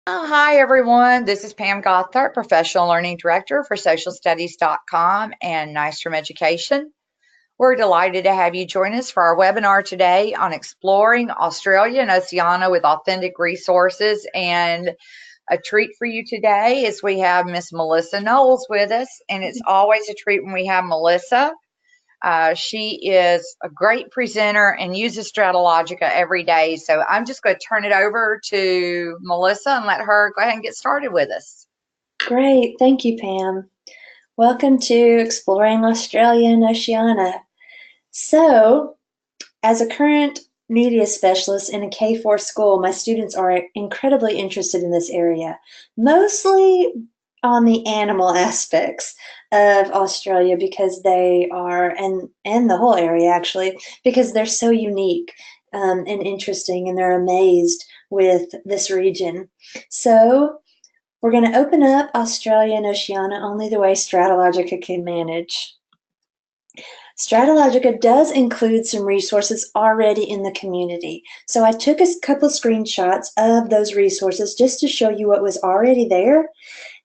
Hi, everyone. This is Pam Gothard, Professional Learning Director for SocialStudies.com and Nystrom Education. We're delighted to have you join us for our webinar today on exploring Australia and Oceania with authentic resources. And a treat for you today is we have Miss Melissa Knowles with us, and it's always a treat when we have Melissa. She is a great presenter and uses Stratologica every day. So I'm just going to turn it over to Melissa and let her go ahead and get started with us. Great, thank you, Pam. Welcome to Exploring Australia and Oceania. So, as a current media specialist in a K-4 school, my students are incredibly interested in this area, mostly on the animal aspects of Australia because they are, and the whole area actually, because they're so unique and interesting, and they're amazed with this region. So, we're going to open up Australia and Oceania only the way Stratologica can manage. Stratologica does include some resources already in the community. So I took a couple screenshots of those resources just to show you what was already there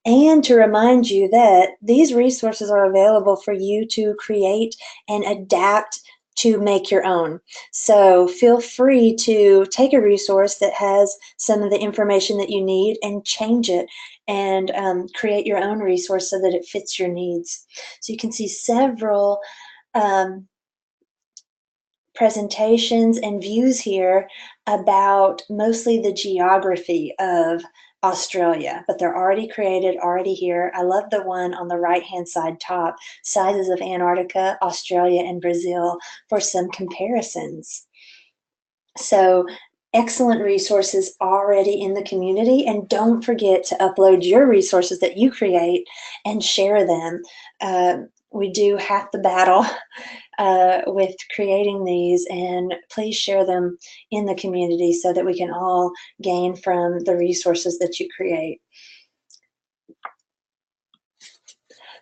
and to remind you that these resources are available for you to create and adapt to make your own. So feel free to take a resource that has some of the information that you need and change it and create your own resource so that it fits your needs. So you can see several presentations and views here about mostly the geography of Australia, but they're already created, already here. I love the one on the right-hand side top, sizes of Antarctica, Australia, and Brazil for some comparisons. So excellent resources already in the community, and don't forget to upload your resources that you create and share them. We do half the battle with creating these, and please share them in the community so that we can all gain from the resources that you create.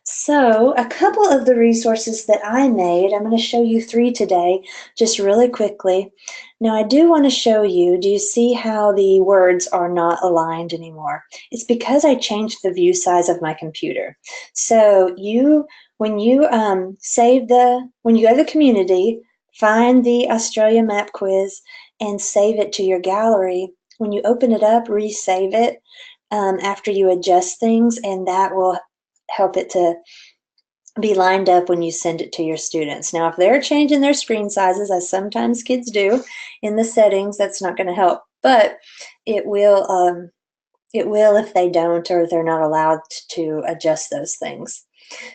So a couple of the resources that I made, I'm going to show you 3 today, just really quickly. Now I do want to show you, do you see how the words are not aligned anymore? It's because I changed the view size of my computer. So when you go to the community, find the Australia map quiz and save it to your gallery. When you open it up, resave it after you adjust things, and that will help it to be lined up when you send it to your students. Now, if they're changing their screen sizes, as sometimes kids do in the settings, that's not going to help, but it will if they don't, or if they're not allowed to adjust those things.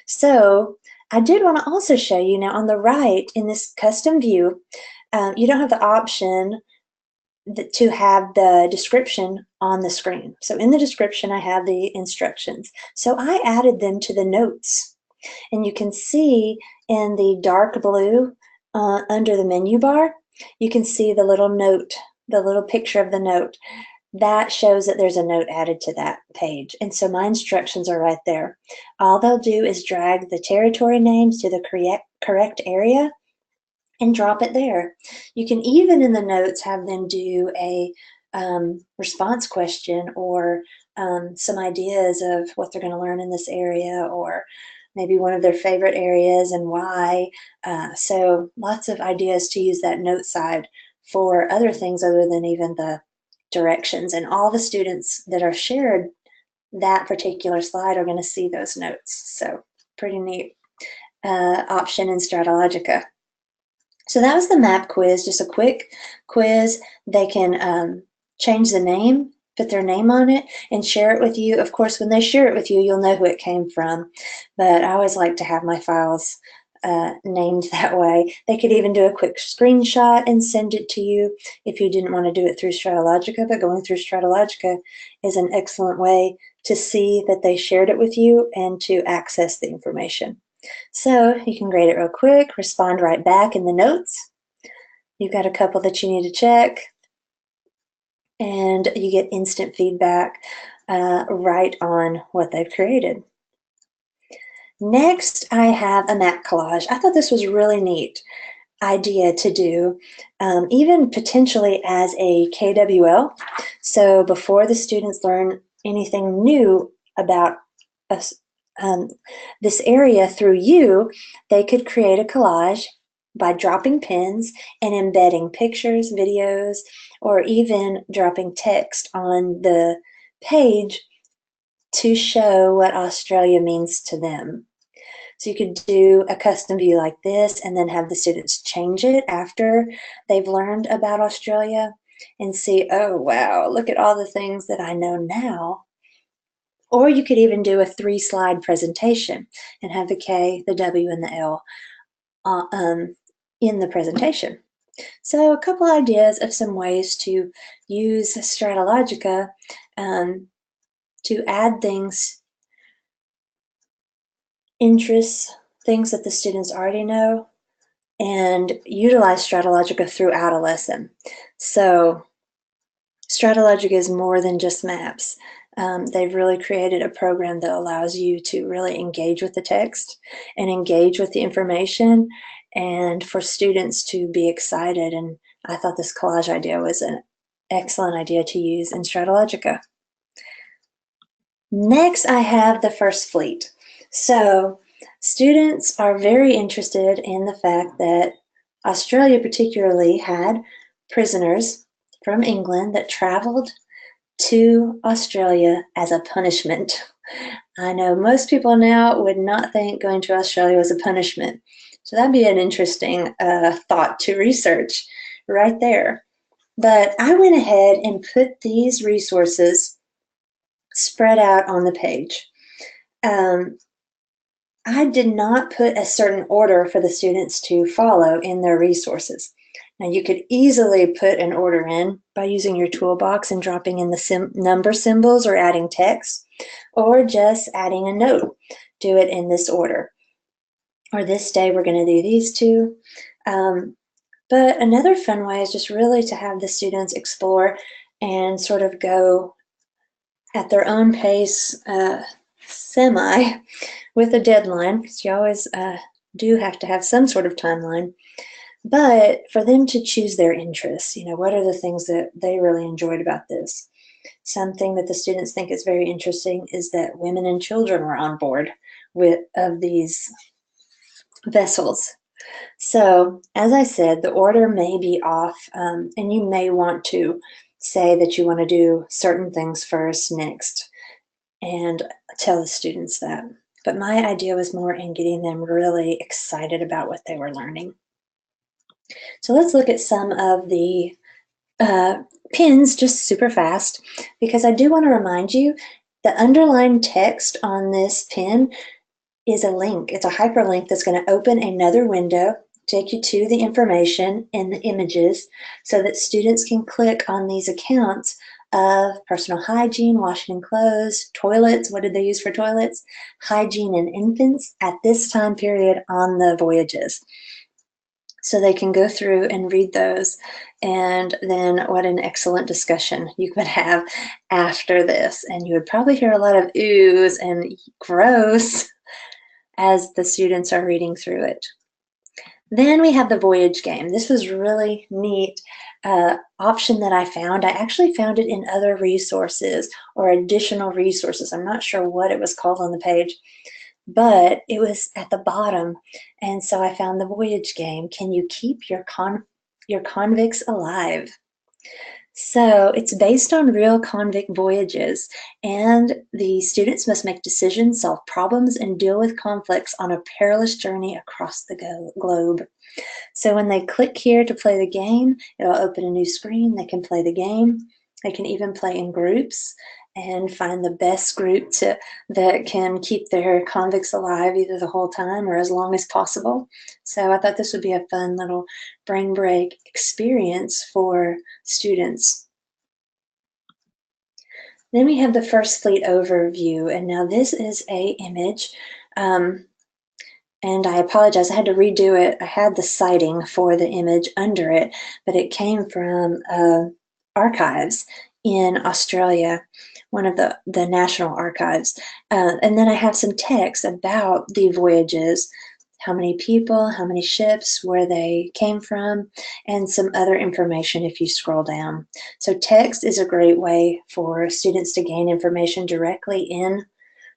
So I did want to also show you now on the right in this custom view, you don't have the option to have the description on the screen. So in the description, I have the instructions. So I added them to the notes. And you can see in the dark blue under the menu bar, you can see the little note, the little picture of the note. That shows that there's a note added to that page. And so my instructions are right there. All they'll do is drag the territory names to the correct area and drop it there. You can even in the notes have them do a response question or some ideas of what they're going to learn in this area, or maybe one of their favorite areas and why. So lots of ideas to use that note side for other things other than even the directions. And all the students that are shared that particular slide are going to see those notes. So pretty neat option in Stratologica. So that was the map quiz, just a quick quiz. They can change the name, put their name on it, and share it with you. Of course, when they share it with you, you'll know who it came from, but I always like to have my files named that way. They could even do a quick screenshot and send it to you if you didn't want to do it through Stratologica, but going through Stratologica is an excellent way to see that they shared it with you and to access the information. So you can grade it real quick, respond right back in the notes. You've got a couple that you need to check, and you get instant feedback right on what they've created. Next, I have a map collage. I thought this was really neat. idea to do, even potentially as a KWL. So before the students learn anything new about us, this area through you, they could create a collage by dropping pins and embedding pictures, videos, or even dropping text on the page to show what Australia means to them. So you could do a custom view like this and then have the students change it after they've learned about Australia and see, oh, wow, look at all the things that I know now. Or you could even do a 3-slide presentation and have the K, the W, and the L in the presentation. So a couple ideas of some ways to use Stratalogica to add things, interests, things that the students already know, and utilize Stratalogica throughout a lesson. So Stratalogica is more than just maps. They've really created a program that allows you to really engage with the text and engage with the information, and for students to be excited. And I thought this collage idea was an excellent idea to use in Stratalogica. Next, I have the first fleet. So students are very interested in the fact that Australia particularly had prisoners from England that traveled to Australia as a punishment. I know most people now would not think going to Australia was a punishment. So that'd be an interesting thought to research right there. But I went ahead and put these resources spread out on the page. I did not put a certain order for the students to follow in their resources. Now you could easily put an order in by using your toolbox and dropping in the number symbols or adding text, or just adding a note. Do it in this order. Or this day we're going to do these two. But another fun way is just really to have the students explore and sort of go at their own pace, semi, with a deadline, because you always do have to have some sort of timeline. But for them to choose their interests, what are the things that they really enjoyed about this? Something that the students think is very interesting is that women and children were on board of these vessels. So, as I said, the order may be off, and you may want to say that you want to do certain things first, next, and tell the students that. But my idea was more in getting them really excited about what they were learning. So let's look at some of the pins just super fast, because I do want to remind you the underlined text on this pin is a link. It's a hyperlink that's going to open another window, take you to the information in the images so that students can click on these accounts of personal hygiene, washing clothes, toilets. What did they use for toilets? Hygiene in infants at this time period on the voyages. So they can go through and read those. And then what an excellent discussion you could have after this. And you would probably hear a lot of oohs and gross as the students are reading through it. Then we have the voyage game. This was really neat option that I found. I actually found it in other resources or additional resources. I'm not sure what it was called on the page, but it was at the bottom. And so I found the voyage game. Can you keep your convicts alive? So it's based on real convict voyages, and the students must make decisions, solve problems, and deal with conflicts on a perilous journey across the globe. So when they click here to play the game, it'll open a new screen. They can play the game. They can even play in groups and find the best group that can keep their convicts alive either the whole time or as long as possible. So I thought this would be a fun little brain break experience for students. Then we have the first fleet overview, and now this is a image. And I apologize, I had to redo it. I had the citing for the image under it, but it came from archives in Australia, one of the national archives. And then I have some text about the voyages how many people, how many ships, where they came from, and some other information if you scroll down. So text is a great way for students to gain information directly in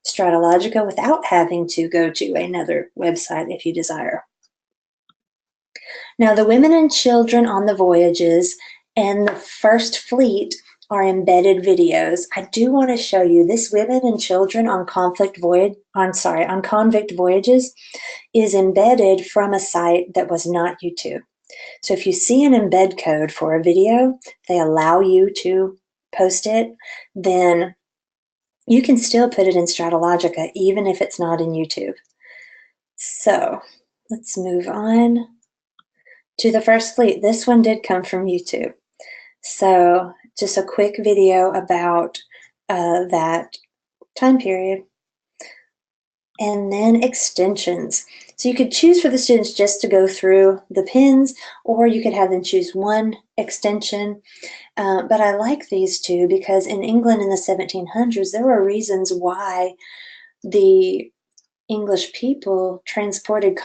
Stratologica without having to go to another website if you desire. Now, the women and children on the voyages and the first fleet are embedded videos. I do want to show you this women and children on convict voyages is embedded from a site that was not YouTube. So if you see an embed code for a video, they allow you to post it, then you can still put it in Stratologica even if it's not in YouTube. So let's move on to the first fleet. This one did come from YouTube. So just a quick video about that time period. And then extensions. So you could choose for the students just to go through the pins, or you could have them choose one extension. But I like these two because in England in the 1700s, there were reasons why the English people transported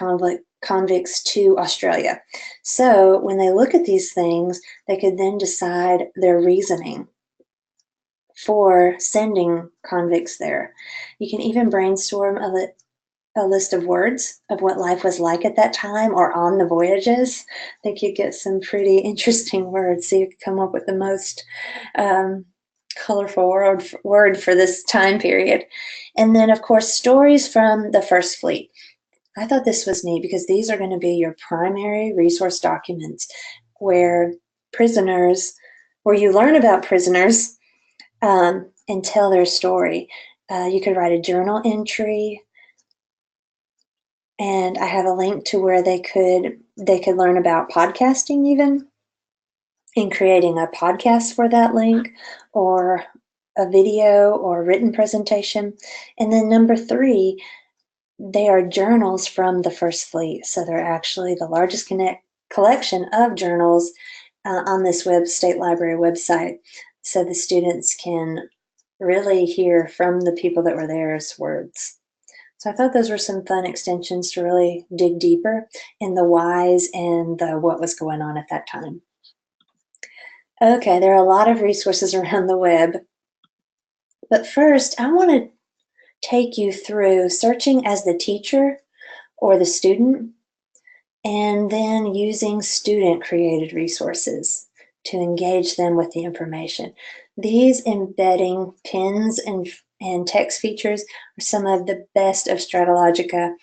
convicts to Australia. So when they look at these things, they could then decide their reasoning for sending convicts there. You can even brainstorm a list of words of what life was like at that time or on the voyages. I think you get some pretty interesting words, so you could come up with the most colorful word for this time period. And then, of course, stories from the First Fleet. I thought this was neat because these are going to be your primary resource documents where you learn about prisoners and tell their story. You could write a journal entry, and I have a link to where they could learn about podcasting even, and creating a podcast for that link, or a video or written presentation. And then number 3, they are journals from the First Fleet. So they're actually the largest collection of journals on this State Library website. So the students can really hear from the people that were there's words. So I thought those were some fun extensions to really dig deeper in the whys and the what was going on at that time. Okay, there are a lot of resources around the web. But first, I want to take you through searching as the teacher or the student, and then using student-created resources to engage them with the information. These embedding pins and text features are some of the best of Stratologica,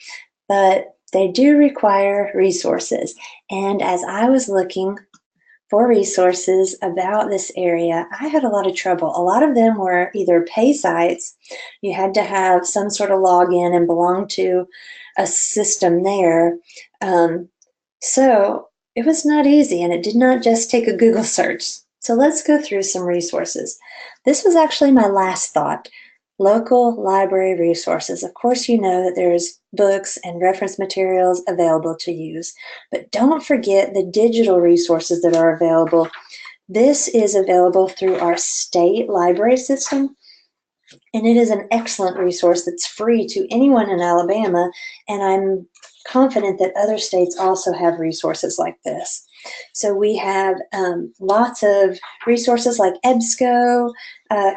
but they do require resources. And as I was looking for resources about this area, I had a lot of trouble. A lot of them were either pay sites. You had to have some sort of login and belong to a system there. So it was not easy, and it did not just take a Google search. So let's go through some resources. This was actually my last thought. Local library resources. Of course, you know that there's books and reference materials available to use, but don't forget the digital resources that are available. This is available through our state library system, and it is an excellent resource that's free to anyone in Alabama, and I'm confident that other states also have resources like this. So we have lots of resources like EBSCO,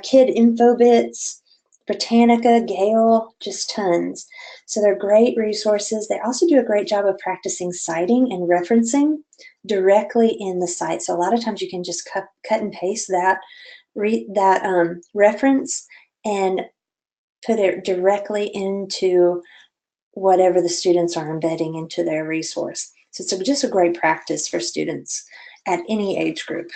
Kid InfoBits, Britannica, Gale, just tons. So they're great resources. They also do a great job of practicing citing and referencing directly in the site. So a lot of times you can just cut and paste that reference and put it directly into whatever the students are embedding into their resource. So it's just a great practice for students at any age group.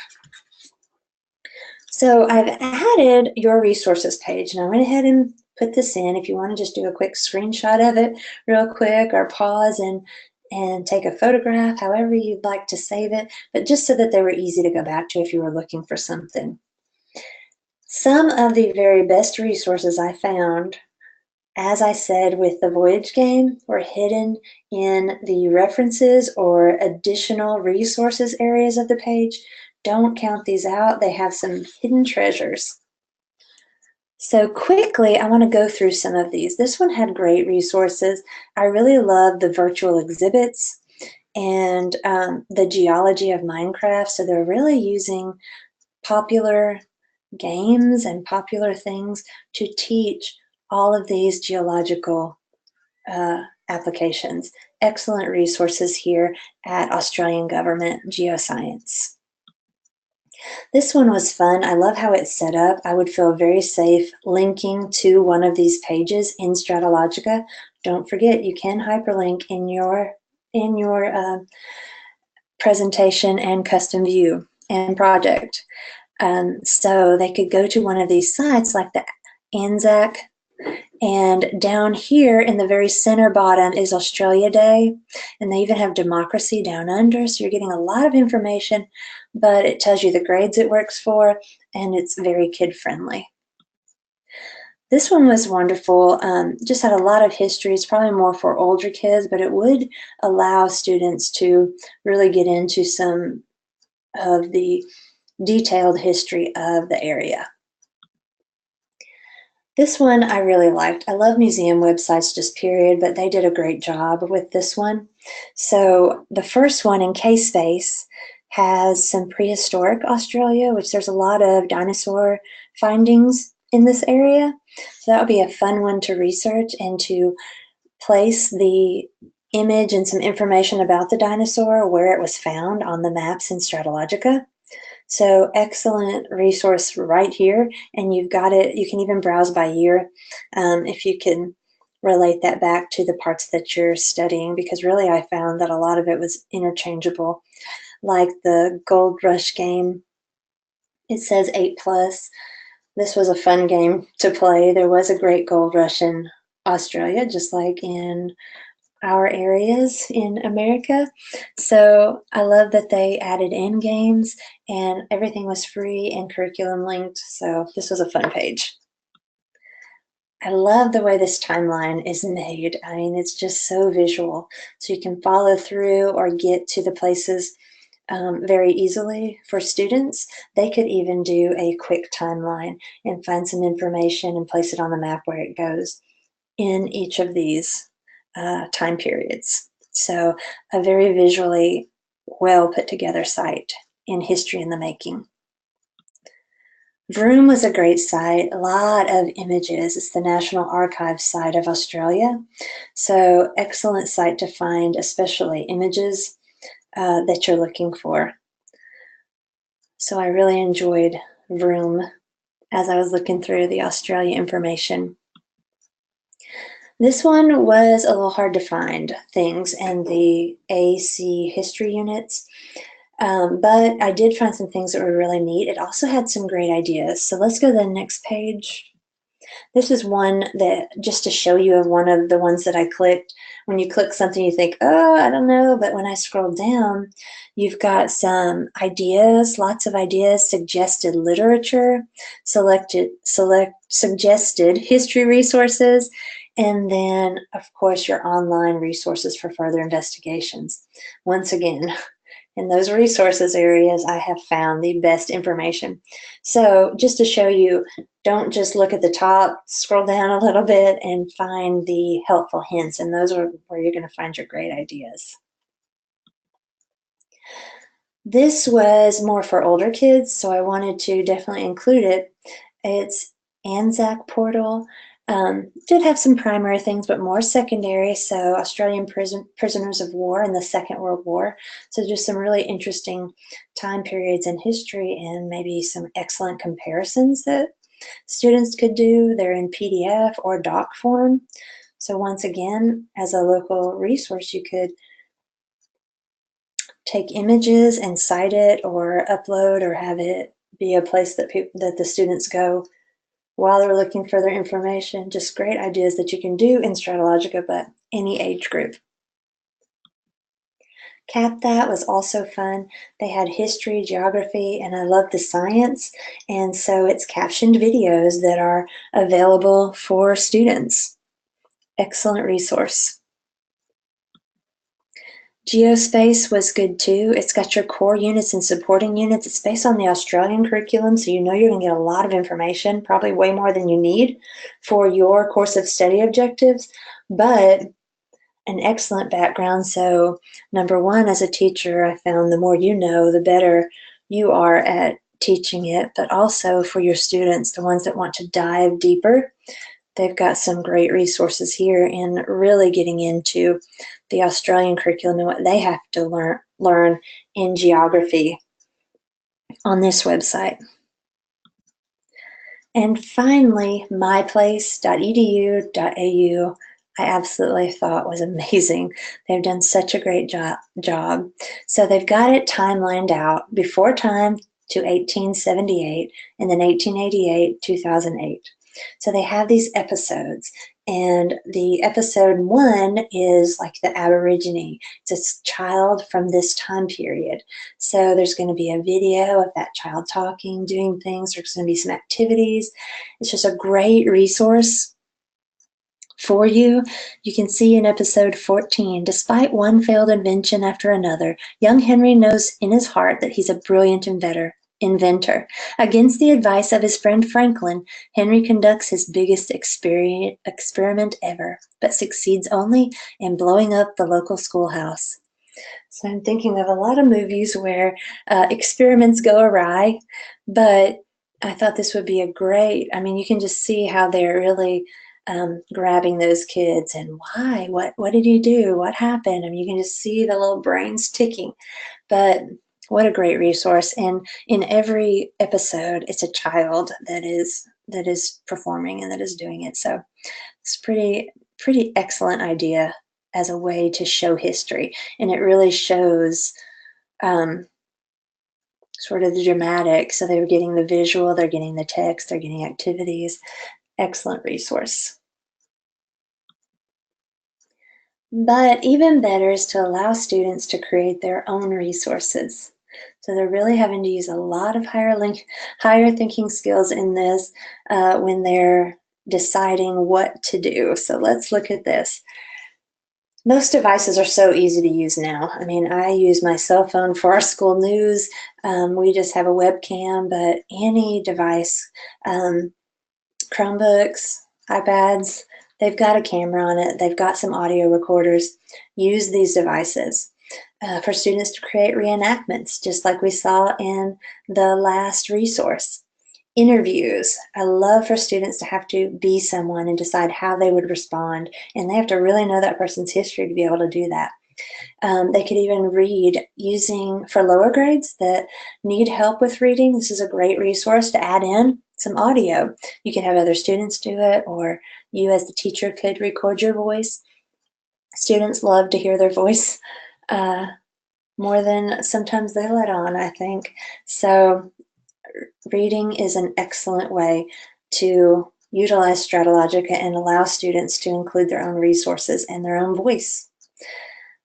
So I've added your resources page, and I went ahead and put this in. If you want to just do a quick screenshot of it real quick, or pause and take a photograph, however you'd like to save it, but just so that they were easy to go back to if you were looking for something. Some of the very best resources I found, as I said with the Voyage game, were hidden in the references or additional resources areas of the page. Don't count these out. They have some hidden treasures. So quickly, I want to go through some of these. This one had great resources. I really love the virtual exhibits and the geology of Minecraft. So they're really using popular games and popular things to teach all of these geological applications. Excellent resources here at Australian Government Geoscience. This one was fun. I love how it's set up. I would feel very safe linking to one of these pages in Stratologica. Don't forget, you can hyperlink in your presentation and custom view and project. So they could go to one of these sites like the ANZAC, and down here in the very center bottom is Australia Day, and they even have democracy down under, so you're getting a lot of information, but it tells you the grades it works for, and it's very kid-friendly. This one was wonderful, just had a lot of history. It's probably more for older kids, but it would allow students to really get into some of the detailed history of the area. This one I really liked. I love museum websites just period, but they did a great job with this one. So the first one in K-Space has some prehistoric Australia, which there's a lot of dinosaur findings in this area. So that would be a fun one to research and to place the image and some information about the dinosaur, where it was found on the maps in Stratologica. So excellent resource right here, and you've got it. You can even browse by year if you can relate that back to the parts that you're studying, because really I found that a lot of it was interchangeable. Like the Gold Rush game, it says 8+. This was a fun game to play. There was a great gold rush in Australia, just like in our areas in America. So I love that they added in games and everything was free and curriculum linked. So this was a fun page. I love the way this timeline is made. I mean, it's just so visual. So you can follow through or get to the places very easily. For students, they could even do a quick timeline and find some information and place it on the map where it goes in each of these time periods. So a very visually well put together site in history in the making. Vroom was a great site, a lot of images. It's the National Archives site of Australia. So excellent site to find, especially images that you're looking for. So I really enjoyed Vroom as I was looking through the Australia information. This one was a little hard to find things in the AC history units, but I did find some things that were really neat. It also had some great ideas. So let's go to the next page. This is one that, just to show you, of one of the ones that I clicked. When you click something, you think, oh, I don't know. But when I scroll down, you've got some ideas, lots of ideas, suggested literature, suggested history resources, and then, of course, your online resources for further investigations. Once again, in those resources areas, I have found the best information. So just to show you, don't just look at the top, scroll down a little bit and find the helpful hints, and those are where you're going to find your great ideas. This was more for older kids, so I wanted to definitely include it. It's ANZAC portal. Did have some primary things, but more secondary. So Australian prisoners of war in the Second World War. So just some really interesting time periods in history and maybe some excellent comparisons that students could do. They're in PDF or doc form. So once again, as a local resource, you could take images and cite it or upload or have it be a place that the students go while they're looking for their information. Just great ideas that you can do in Stratologica, but any age group. Cap That was also fun. They had history, geography, and I love the science. And so it's captioned videos that are available for students. Excellent resource. Geospace was good too. It's got your core units and supporting units. It's based on the Australian curriculum, so you know you're going to get a lot of information, probably way more than you need for your course of study objectives, but an excellent background. So number one, as a teacher, I found the more you know, the better you are at teaching it, but also for your students, the ones that want to dive deeper. They've got some great resources here in really getting into the Australian curriculum and what they have to learn in geography on this website. And finally, myplace.edu.au, I absolutely thought was amazing. They've done such a great job. So they've got it timelined out before time to 1878 and then 1888, 2008. So they have these episodes, and the episode 1 is like the Aborigine. It's a child from this time period. So there's going to be a video of that child talking, doing things. There's going to be some activities. It's just a great resource for you. You can see in episode 14, despite one failed invention after another, young Henry knows in his heart that he's a brilliant inventor. Against the advice of his friend Franklin, Henry conducts his biggest experiment ever, but succeeds only in blowing up the local schoolhouse. So I'm thinking of a lot of movies where experiments go awry, but I thought this would be a great, I mean, you can just see how they're really grabbing those kids and why, what did you do? What happened? I mean, you can just see the little brains ticking, but what a great resource. And in every episode, it's a child that is performing and that is doing it. So it's pretty excellent idea as a way to show history. And it really shows sort of the dramatic. So they were getting the visual, they're getting the text, they're getting activities. Excellent resource. But even better is to allow students to create their own resources. So they're really having to use a lot of higher thinking skills in this when they're deciding what to do. So let's look at this. Most devices are so easy to use now. I mean, I use my cell phone for our school news. We just have a webcam, but any device, Chromebooks, iPads, they've got a camera on it. They've got some audio recorders. Use these devices. For students to create reenactments, just like we saw in the last resource. Interviews. I love for students to have to be someone and decide how they would respond, and they have to really know that person's history to be able to do that. They could even read for lower grades that need help with reading. This is a great resource to add in some audio. You can have other students do it, or you as the teacher could record your voice. Students love to hear their voice more than sometimes they let on, I think. So reading is an excellent way to utilize Stratologica and allow students to include their own resources and their own voice.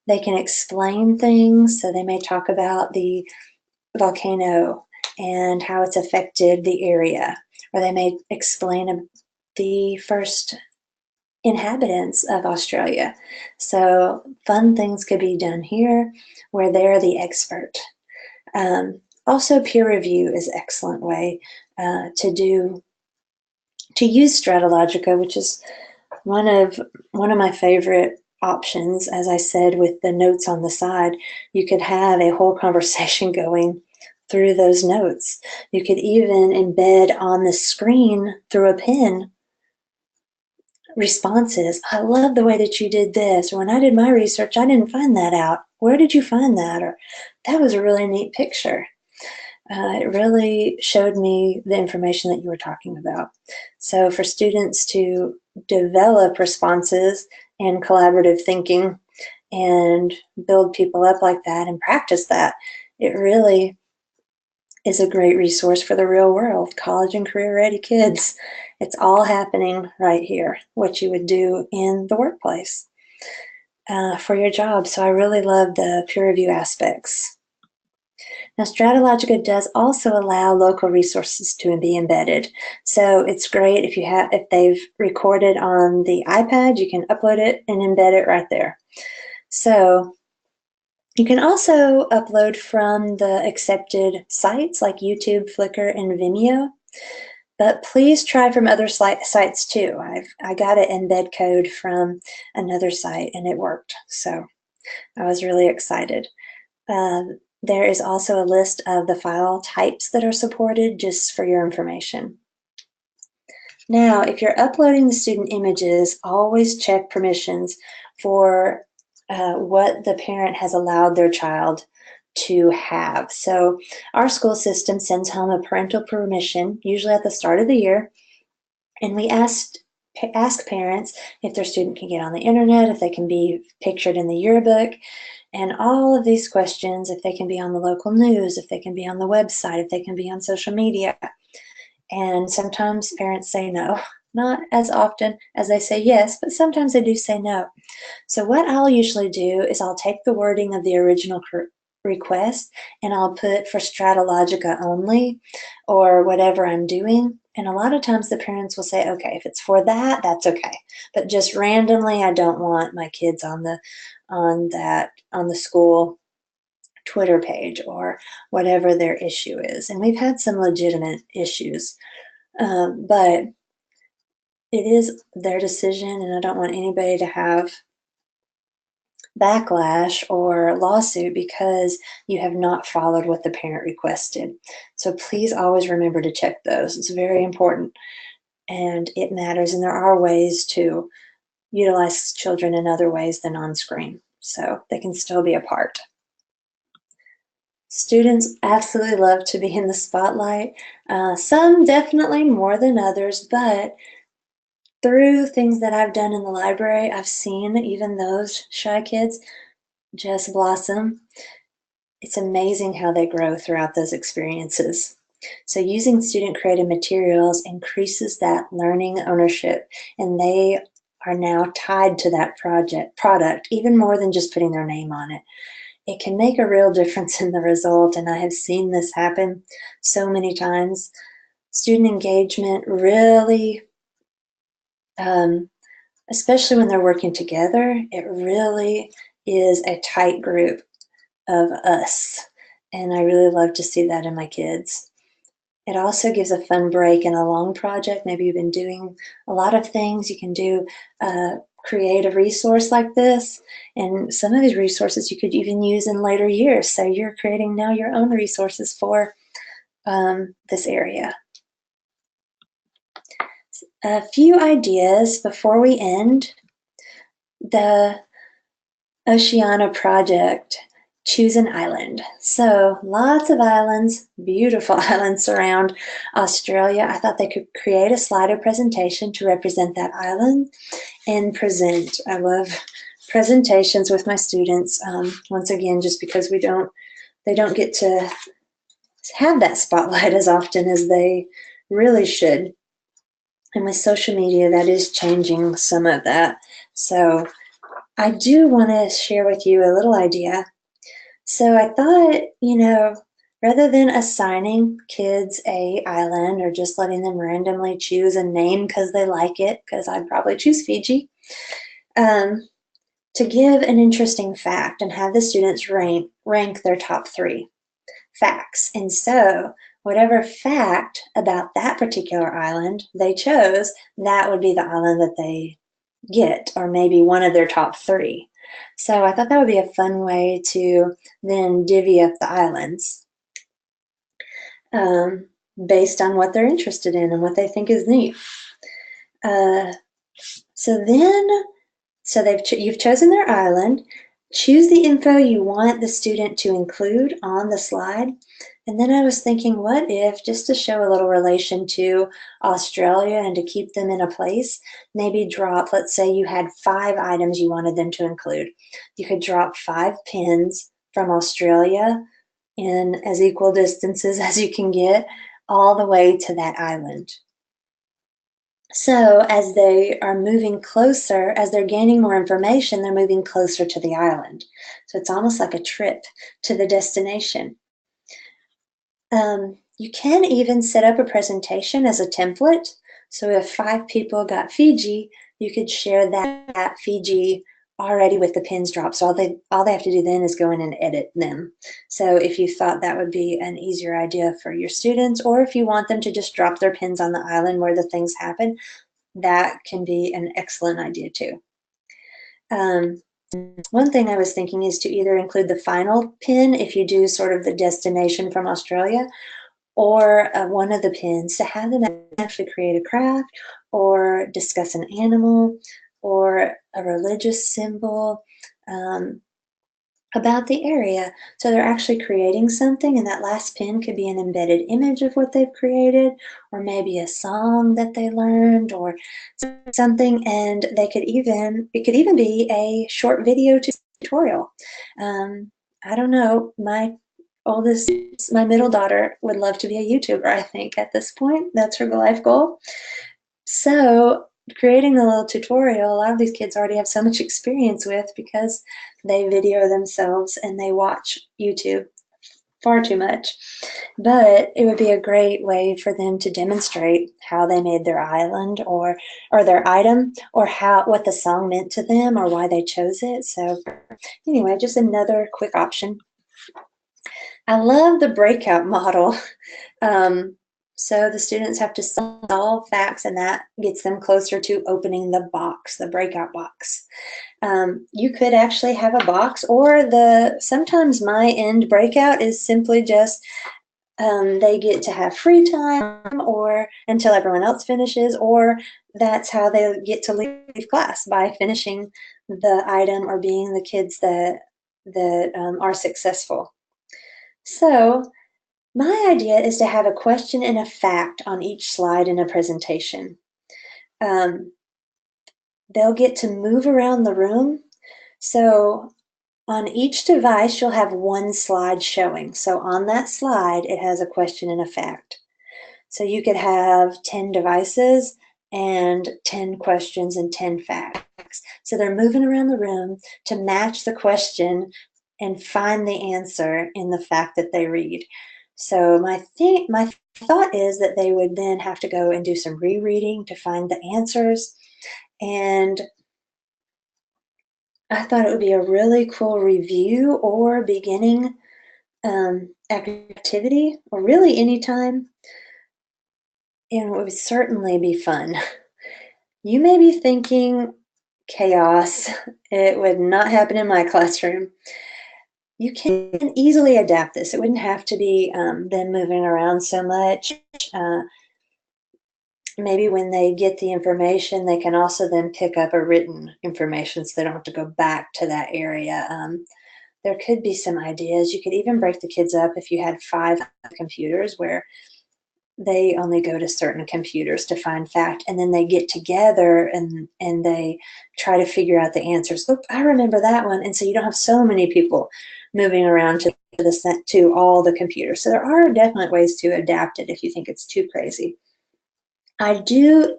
They can explain things, so they may talk about the volcano and how it's affected the area, or they may explain the first inhabitants of Australia. So fun things could be done here where they're the expert. Also, peer review is an excellent way to use Stratologica, which is one of my favorite options. As I said, with the notes on the side, you could have a whole conversation going through those notes. You could even embed on the screen through a pen responses. I love the way that you did this. Or when I did my research, I didn't find that out. Where did you find that? Or that was a really neat picture. It really showed me the information that you were talking about. So for students to develop responses and collaborative thinking and build people up like that and practice that, it really is a great resource for the real world, college and career ready kids. It's all happening right here, what you would do in the workplace for your job. So I really love the peer review aspects. Now, Stratologica does also allow local resources to be embedded. So it's great if they've recorded on the iPad, you can upload it and embed it right there. So You can also upload from the accepted sites like YouTube, Flickr, and Vimeo, but please try from other sites too. I got an embed code from another site and it worked, so I was really excited. There is also a list of the file types that are supported, just for your information. Now, if you're uploading the student images, always check permissions for what the parent has allowed their child to have. So our school system sends home a parental permission, usually at the start of the year, and we ask parents if their student can get on the internet, if they can be pictured in the yearbook, and all of these questions, if they can be on the local news, if they can be on the website, if they can be on social media. And sometimes parents say no, not as often as they say yes, but sometimes they do say no. So what I'll usually do is I'll take the wording of the original request and I'll put for Stratologica only or whatever I'm doing. And a lot of times the parents will say, okay, if it's for that, that's okay. But just randomly, I don't want my kids on the school Twitter page or whatever their issue is. And we've had some legitimate issues, but it is their decision, and I don't want anybody to have backlash or lawsuit because you have not followed what the parent requested. So please always remember to check those. It's very important and it matters. And there are ways to utilize children in other ways than on screen, so they can still be a part. Students absolutely love to be in the spotlight. Some definitely more than others, but through things that I've done in the library, I've seen even those shy kids just blossom. It's amazing how they grow throughout those experiences. So using student created materials increases that learning ownership, and they are now tied to that product even more than just putting their name on it. It can make a real difference in the result, and I have seen this happen so many times. Student engagement really, especially when they're working together, it really is a tight group of us, and I really love to see that in my kids. It also gives a fun break in a long project. Maybe you've been doing a lot of things. You can do create a resource like this, and some of these resources you could even use in later years. So you're creating now your own resources for this area. A few ideas before we end. The Oceania project, choose an island. So lots of islands, beautiful islands surround Australia. I thought they could create a slider presentation to represent that island and present. I love presentations with my students, once again, just because they don't get to have that spotlight as often as they really should. And with social media, that is changing some of that. So I do want to share with you a little idea. So I thought, rather than assigning kids a island or just letting them randomly choose a name because they like it, because I'd probably choose Fiji, to give an interesting fact and have the students rank their top 3 facts. And so whatever fact about that particular island they chose, that would be the island that they get, or maybe one of their top 3. So I thought that would be a fun way to then divvy up the islands based on what they're interested in and what they think is neat. So you've chosen their island. Choose the info you want the student to include on the slide. And then I was thinking, what if, just to show a little relation to Australia and to keep them in a place, maybe drop, let's say you had 5 items you wanted them to include. You could drop 5 pins from Australia in as equal distances as you can get all the way to that island. So as they are moving closer, as they're gaining more information, they're moving closer to the island. So it's almost like a trip to the destination. You can even set up a presentation as a template. So if 5 people got Fiji, you could share that Fiji already with the pins dropped. So all they have to do then is go in and edit them. So if you thought that would be an easier idea for your students, or if you want them to just drop their pins on the island where the things happen, that can be an excellent idea too. One thing I was thinking is to either include the final pin if you do sort of the destination from Australia, or one of the pins to have them actually create a craft or discuss an animal or a religious symbol about the area. So they're actually creating something, and that last pin could be an embedded image of what they've created, or maybe a song that they learned, or something. And it could even be a short video tutorial. I don't know. My middle daughter would love to be a YouTuber, I think, at this point. That's her life goal. So creating a little tutorial, a lot of these kids already have so much experience with because they video themselves and they watch YouTube far too much. But it would be a great way for them to demonstrate how they made their island or their item, or what the song meant to them or why they chose it. So anyway, just another quick option. I love the breakout model. So the students have to solve facts, and that gets them closer to opening the box, the breakout box. You could actually have a box, or sometimes my end breakout is simply just they get to have free time or until everyone else finishes, or that's how they get to leave class, by finishing the item or being the kids that are successful. So my idea is to have a question and a fact on each slide in a presentation. They'll get to move around the room. So on each device, you'll have one slide showing. So on that slide, it has a question and a fact. So you could have 10 devices and 10 questions and 10 facts. So they're moving around the room to match the question and find the answer in the fact that they read. So my thought is that they would then have to go and do some rereading to find the answers. And I thought it would be a really cool review or beginning activity, or really anytime. And it would certainly be fun. You may be thinking, chaos, it would not happen in my classroom. You can easily adapt this. It wouldn't have to be them moving around so much. Maybe when they get the information, they can also then pick up a written information so they don't have to go back to that area. There could be some ideas. You could even break the kids up if you had 5 computers where they only go to certain computers to find fact, and then they get together and they try to figure out the answers. Oh, I remember that one. And so you don't have so many people moving around to all the computers. So there are definite ways to adapt it if you think it's too crazy. I do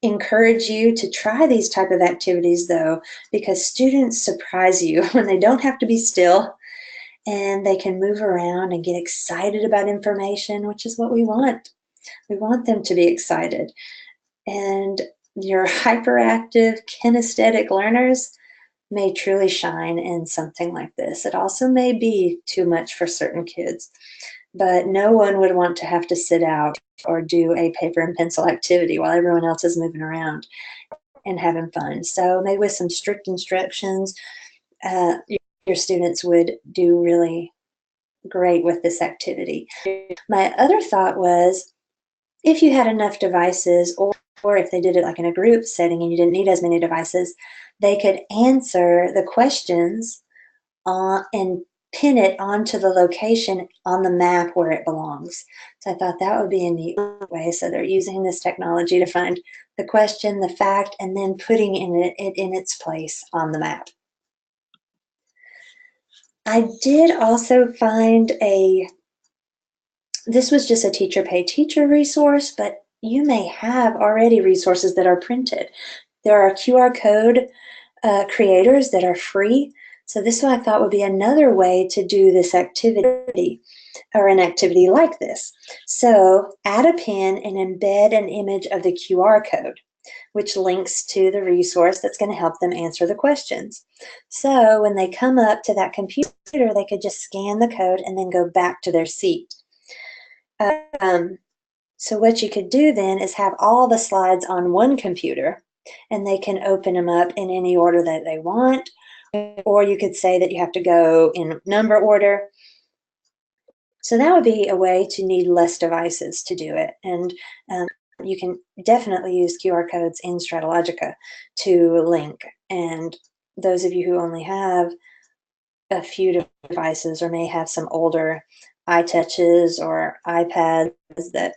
encourage you to try these type of activities though, because students surprise you when they don't have to be still and they can move around and get excited about information, which is what we want. We want them to be excited. And your hyperactive, kinesthetic learners may truly shine in something like this. It also may be too much for certain kids, but no one would want to have to sit out or do a paper and pencil activity while everyone else is moving around and having fun. So maybe with some strict instructions, your students would do really great with this activity. My other thought was, if you had enough devices, or if they did it like in a group setting and you didn't need as many devices, they could answer the questions and pin it onto the location on the map where it belongs. So I thought that would be a neat way. So they're using this technology to find the question, the fact, and then putting it in its place on the map. I did also find this was just a teacher pay teacher resource, but you may have already resources that are printed. There are QR code creators that are free. So this one I thought would be another way to do this activity, or an activity like this. So add a pin and embed an image of the QR code. which links to the resource that's going to help them answer the questions. So when they come up to that computer, they could just scan the code and then go back to their seat. So what you could do then is have all the slides on one computer, and they can open them up in any order that they want, or you could say that you have to go in number order. So that would be a way to need less devices to do it. And you can definitely use QR codes in Stratalogica to link. And those of you who only have a few devices or may have some older iTouches or iPads that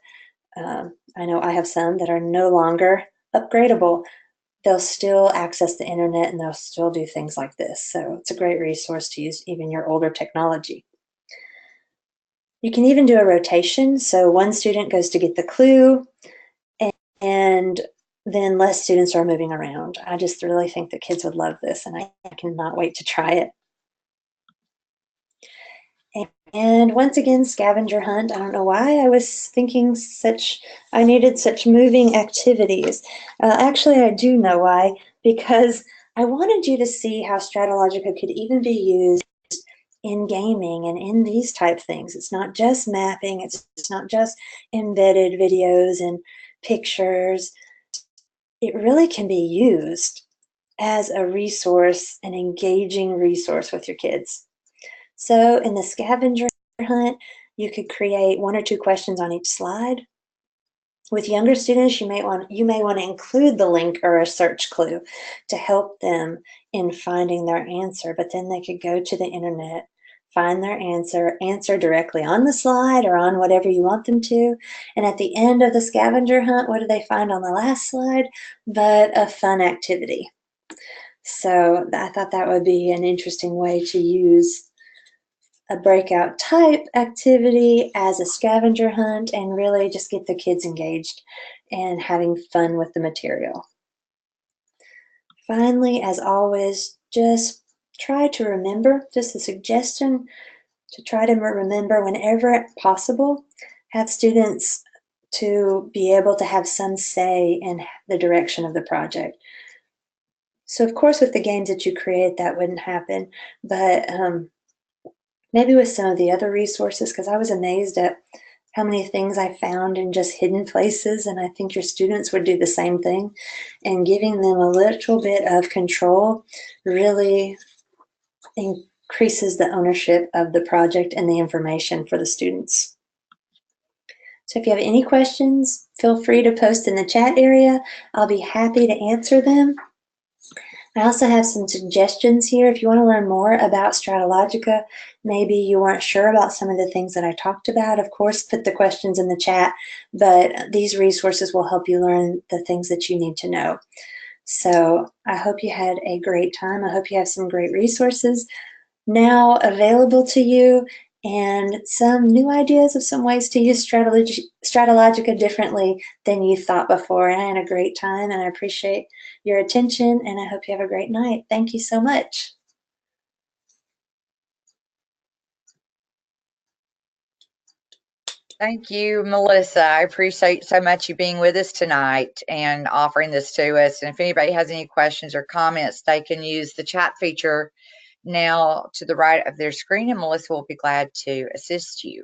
I know I have some that are no longer upgradable, they'll still access the internet and they'll still do things like this. So it's a great resource to use even your older technology. You can even do a rotation. So one student goes to get the clue and then less students are moving around. I just really think that kids would love this, and I cannot wait to try it. And once again, Scavenger Hunt. I don't know why I was thinking I needed such moving activities. Actually, I do know why, because I wanted you to see how Stratalogica could even be used in gaming and in these type things. It's not just mapping, it's not just embedded videos and pictures. It really can be used as a resource, an engaging resource with your kids. So in the Scavenger Hunt, you could create 1 or 2 questions on each slide. With younger students, you may want to include the link or a search clue to help them in finding their answer, but then they could go to the internet, find their answer directly on the slide or on whatever you want them to. And at the end of the Scavenger Hunt, what do they find on the last slide? But a fun activity. So I thought that would be an interesting way to use a breakout type activity as a scavenger hunt and really just get the kids engaged and having fun with the material. Finally, as always, just try to remember, just a suggestion, to try to remember whenever possible, have students to be able to have some say in the direction of the project. So of course with the games that you create that wouldn't happen, but maybe with some of the other resources, because I was amazed at how many things I found in just hidden places, and I think your students would do the same thing. And giving them a little bit of control really increases the ownership of the project and the information for the students. So if you have any questions, feel free to post in the chat area. I'll be happy to answer them. I also have some suggestions here. If you want to learn more about Stratalogica, maybe you weren't sure about some of the things that I talked about, of course, put the questions in the chat, but these resources will help you learn the things that you need to know. So I hope you had a great time. I hope you have some great resources now available to you and some new ideas of some ways to use Stratalogica differently than you thought before. And I had a great time, and I appreciate your attention, and I hope you have a great night. Thank you so much. Thank you, Melissa. I appreciate so much you being with us tonight and offering this to us. And if anybody has any questions or comments, they can use the chat feature now to the right of their screen, and Melissa will be glad to assist you.